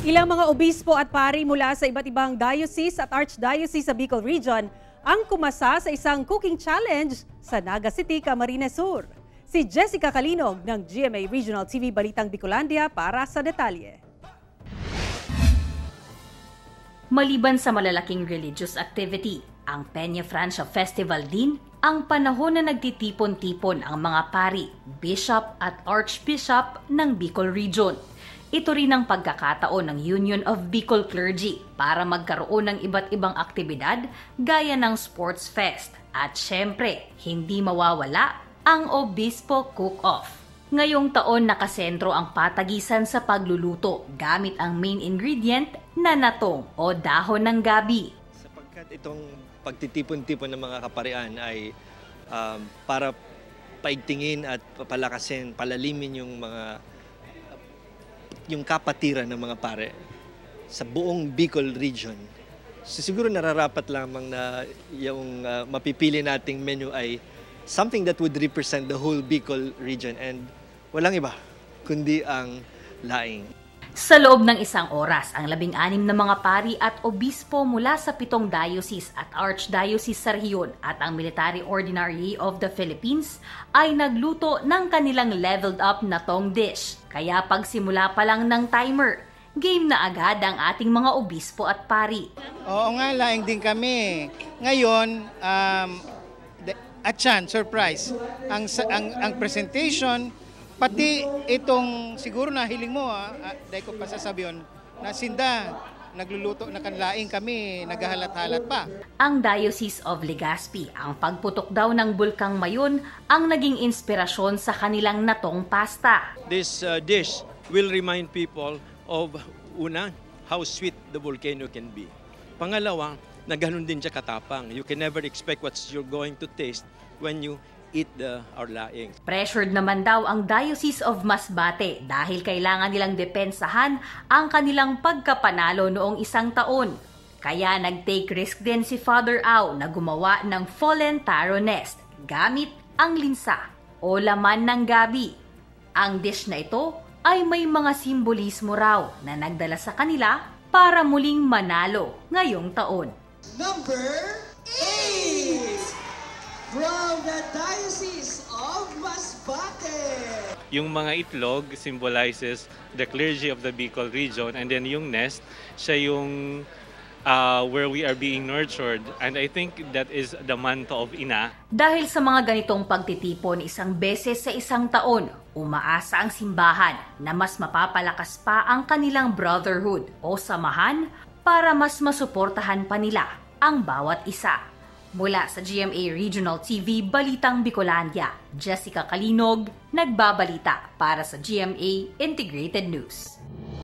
Ilang mga obispo at pari mula sa iba't ibang diocese at archdiocese sa Bicol Region ang kumasa sa isang cooking challenge sa Naga City, Camarines Sur. Si Jessica Calinog ng GMA Regional TV Balitang Bicolandia para sa detalye. Maliban sa malalaking religious activity, ang Peña Francia Festival din ang panahon na nagtitipon-tipon ang mga pari, bishop at archbishop ng Bicol Region. Ito rin ang pagkakataon ng Union of Bicol Clergy para magkaroon ng iba't ibang aktibidad gaya ng sports fest. At syempre, hindi mawawala ang Obispo Cook-Off. Ngayong taon nakasentro ang patagisan sa pagluluto gamit ang main ingredient na natong o dahon ng gabi. Sapagkat itong pagtitipon-tipon ng mga kaparian ay para paigtingin at palakasin, palalimin yung kapatiran ng mga pare sa buong Bicol Region. So, siguro nararapat lamang na yung mapipili nating menu ay something that would represent the whole Bicol Region and walang iba kundi ang laing. Sa loob ng isang oras, ang 16 na mga pari at obispo mula sa 7 diocese at archdiocese sa rehiyon at ang Military Ordinary of the Philippines ay nagluto ng kanilang leveled up na tong dish. Kaya pagsimula pa lang ng timer, game na agad ang ating mga obispo at pari. Oo nga, laing din kami. Ngayon, surprise. Ang presentation, pati itong siguro na hiling mo, dahil ko pa sasabihin, na sinda, nagluluto na kanlaing kami, naghahalat-halat pa. Ang Diocese of Legazpi, ang pagputok daw ng Bulkang Mayon ang naging inspirasyon sa kanilang natong pasta. This dish will remind people of, una, how sweet the volcano can be. Pangalawa, na ganun din siya katapang. You can never expect what you're going to taste when you eat our laing. Pressured naman daw ang Diocese of Masbate dahil kailangan nilang depensahan ang kanilang pagkapanalo noong isang taon. Kaya nag-take risk din si Father Au na gumawa ng fallen taro nest gamit ang linsa o laman ng gabi. Ang dish na ito ay may mga simbolismo raw na nagdala sa kanila para muling manalo ngayong taon. Number 8! From the Diocese of Masbate. Yung mga itlog symbolizes the clergy of the Bicol region, and then yung nest, siya yung where we are being nurtured, and I think that is the manto of Ina. Dahil sa mga ganitong pagtitipon isang beses sa isang taon, umaasa ang simbahan na mas mapapalakas pa ang kanilang brotherhood o samahan para mas masuportahan pa nila ang bawat isa. Mula sa GMA Regional TV Balitang Bicolandia, Jessica Calinog, nagbabalita para sa GMA Integrated News.